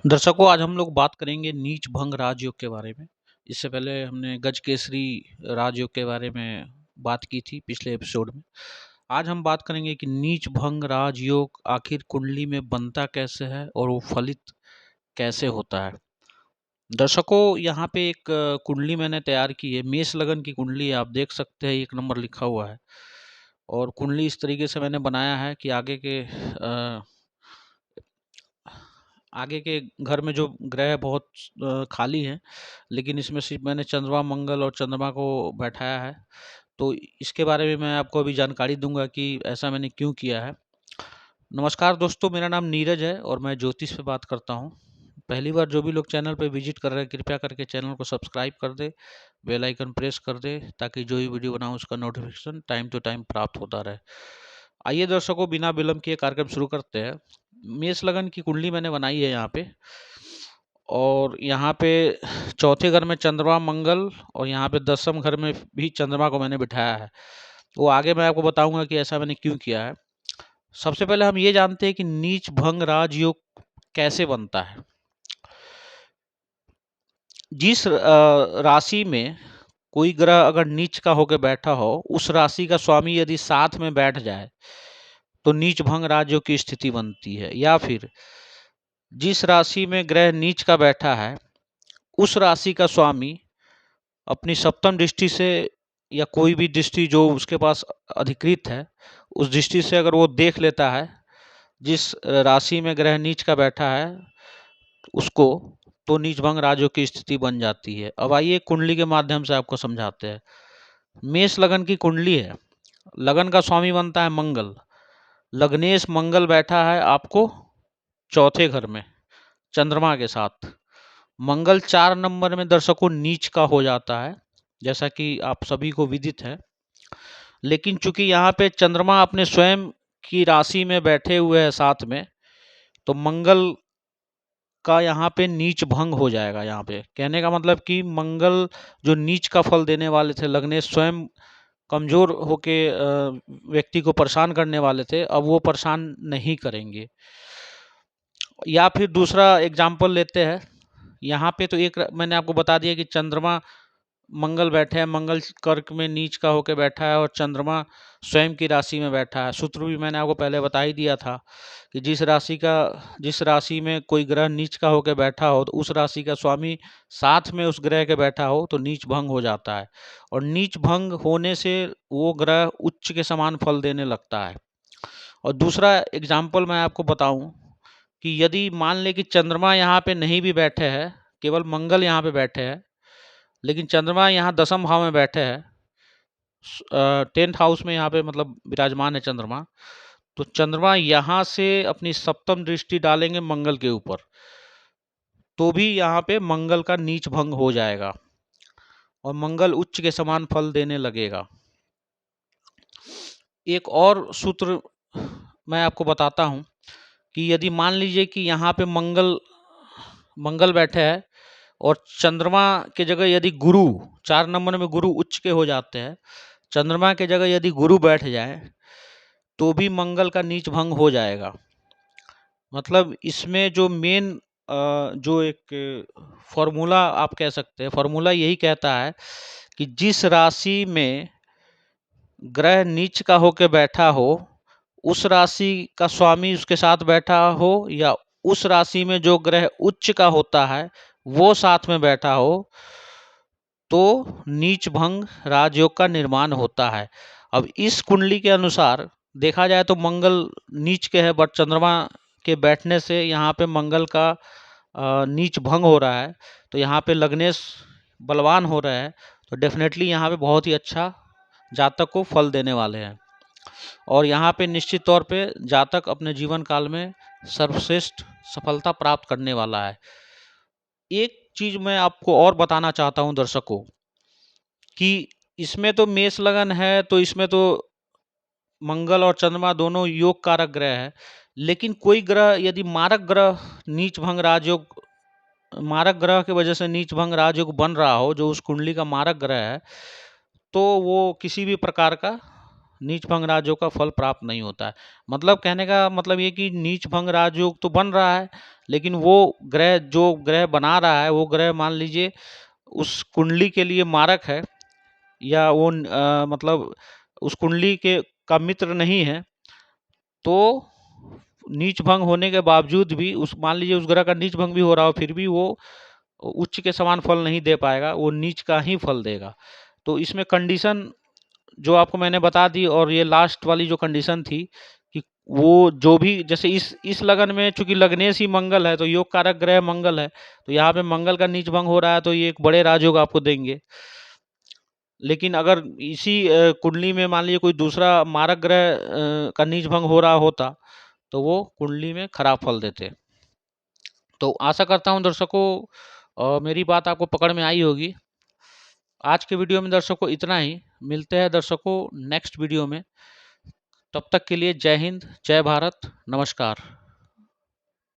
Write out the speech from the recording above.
दर्शकों, आज हम लोग बात करेंगे नीच भंग राजयोग के बारे में। इससे पहले हमने गज केसरी राजयोग के बारे में बात की थी पिछले एपिसोड में। आज हम बात करेंगे कि नीच भंग राजयोग आखिर कुंडली में बनता कैसे है और वो फलित कैसे होता है। दर्शकों, यहाँ पे एक कुंडली मैंने तैयार की है, मेष लगन की कुंडली है। आप देख सकते हैं 1 नंबर लिखा हुआ है और कुंडली इस तरीके से मैंने बनाया है कि आगे के घर में जो ग्रह बहुत खाली हैं, लेकिन इसमें सिर्फ मैंने चंद्रमा, मंगल और चंद्रमा को बैठाया है। तो इसके बारे में मैं आपको अभी जानकारी दूंगा कि ऐसा मैंने क्यों किया है। नमस्कार दोस्तों, मेरा नाम नीरज है और मैं ज्योतिष पे बात करता हूँ। पहली बार जो भी लोग चैनल पे विजिट कर रहे हैं, कृपया करके चैनल को सब्सक्राइब कर दे, बेल आइकन प्रेस कर दे, ताकि जो भी वीडियो बनाऊँ उसका नोटिफिकेशन टाइम टू टाइम प्राप्त होता रहे। आइए दर्शकों, बिना विलंब किए कार्यक्रम शुरू करते हैं। मेष लगन की कुंडली मैंने बनाई है यहाँ पे, और यहाँ पे चौथे घर में चंद्रमा, मंगल, और यहाँ पे 10वें घर में भी चंद्रमा को मैंने बिठाया है। वो आगे मैं आपको बताऊंगा कि ऐसा मैंने क्यों किया है। सबसे पहले हम ये जानते हैं कि नीच भंग राजयोग कैसे बनता है। जिस राशि में कोई ग्रह अगर नीच का होकर बैठा हो, उस राशि का स्वामी यदि साथ में बैठ जाए तो नीच भंग राजयोग की स्थिति बनती है। या फिर जिस राशि में ग्रह नीच का बैठा है, उस राशि का स्वामी अपनी सप्तम दृष्टि से या कोई भी दृष्टि जो उसके पास अधिकृत है, उस दृष्टि से अगर वो देख लेता है जिस राशि में ग्रह नीच का बैठा है उसको, तो नीच भंग राजयोग की स्थिति बन जाती है। अब आइए कुंडली के माध्यम से आपको समझाते हैं। मेष लगन की कुंडली है, लगन का स्वामी बनता है मंगल। लग्नेश मंगल बैठा है आपको चौथे घर में चंद्रमा के साथ। मंगल 4 नंबर में दर्शकों नीच का हो जाता है, जैसा कि आप सभी को विदित है। लेकिन चूंकि यहाँ पे चंद्रमा अपने स्वयं की राशि में बैठे हुए हैं साथ में, तो मंगल का यहाँ पे नीच भंग हो जाएगा। यहाँ पे कहने का मतलब कि मंगल जो नीच का फल देने वाले थे, लगने स्वयं कमजोर होके व्यक्ति को परेशान करने वाले थे, अब वो परेशान नहीं करेंगे। या फिर दूसरा एग्जाम्पल लेते हैं। यहाँ पे तो एक मैंने आपको बता दिया कि चंद्रमा मंगल बैठे हैं, मंगल कर्क में नीच का होकर बैठा है और चंद्रमा स्वयं की राशि में बैठा है। सूत्र भी मैंने आपको पहले बता ही दिया था कि जिस राशि में कोई ग्रह नीच का होकर बैठा हो, तो उस राशि का स्वामी साथ में उस ग्रह के बैठा हो तो नीच भंग हो जाता है, और नीच भंग होने से वो ग्रह उच्च के समान फल देने लगता है। और दूसरा एग्जाम्पल मैं आपको बताऊं कि यदि मान ले कि चंद्रमा यहाँ पे नहीं भी बैठे हैं, केवल मंगल यहाँ पे बैठे हैं, लेकिन चंद्रमा यहाँ 10वें भाव में बैठे हैं, 10th हाउस में यहाँ पे मतलब विराजमान है चंद्रमा, तो चंद्रमा यहाँ से अपनी सप्तम दृष्टि डालेंगे मंगल के ऊपर, तो भी यहाँ पे मंगल का नीच भंग हो जाएगा और मंगल उच्च के समान फल देने लगेगा। एक और सूत्र मैं आपको बताता हूँ कि यदि मान लीजिए कि यहाँ पे मंगल बैठे हैं और चंद्रमा के जगह यदि गुरु, 4 नंबर में गुरु उच्च के हो जाते हैं, चंद्रमा के जगह यदि गुरु बैठ जाए तो भी मंगल का नीच भंग हो जाएगा। मतलब इसमें जो मेन जो एक फॉर्मूला आप कह सकते हैं, फॉर्मूला यही कहता है कि जिस राशि में ग्रह नीच का होकर बैठा हो, उस राशि का स्वामी उसके साथ बैठा हो, या उस राशि में जो ग्रह उच्च का होता है वो साथ में बैठा हो, तो नीच भंग राजयोग का निर्माण होता है। अब इस कुंडली के अनुसार देखा जाए तो मंगल नीच के है, बट चंद्रमा के बैठने से यहाँ पे मंगल का नीच भंग हो रहा है, तो यहाँ पे लग्नेश बलवान हो रहा है, तो डेफिनेटली यहाँ पे बहुत ही अच्छा जातक को फल देने वाले हैं, और यहाँ पे निश्चित तौर पे जातक अपने जीवन काल में सर्वश्रेष्ठ सफलता प्राप्त करने वाला है। एक चीज मैं आपको और बताना चाहता हूं दर्शकों कि इसमें तो मेष लगन है, तो इसमें तो मंगल और चंद्रमा दोनों योग कारक ग्रह है, लेकिन कोई ग्रह यदि मारक ग्रह नीच भंग राजयोग, मारक ग्रह की वजह से नीच भंग राजयोग बन रहा हो, जो उस कुंडली का मारक ग्रह है, तो वो किसी भी प्रकार का नीच भंग राजयोग का फल प्राप्त नहीं होता है। मतलब कहने का मतलब ये कि नीच भंग राजयोग तो बन रहा है, लेकिन वो ग्रह जो ग्रह बना रहा है वो ग्रह मान लीजिए उस कुंडली के लिए मारक है, या वो मतलब उस कुंडली के का मित्र नहीं है, तो नीच भंग होने के बावजूद भी उस मान लीजिए उस ग्रह का नीच भंग भी हो रहा हो, फिर भी वो उच्च के समान फल नहीं दे पाएगा, वो नीच का ही फल देगा। तो इसमें कंडीशन जो आपको मैंने बता दी, और ये लास्ट वाली जो कंडीशन थी कि वो जो भी जैसे इस लगन में चूंकि लग्नेश ही मंगल है, तो योग कारक ग्रह मंगल है, तो यहाँ पे मंगल का नीच भंग हो रहा है, तो ये एक बड़े राजयोग आपको देंगे। लेकिन अगर इसी कुंडली में मान लीजिए कोई दूसरा मारक ग्रह का नीच भंग हो रहा होता, तो वो कुंडली में खराब फल देते। तो आशा करता हूँ दर्शकों मेरी बात आपको पकड़ में आई होगी। आज के वीडियो में दर्शकों इतना ही, मिलते हैं दर्शकों नेक्स्ट वीडियो में। तब तक के लिए जय हिंद, जय भारत, नमस्कार।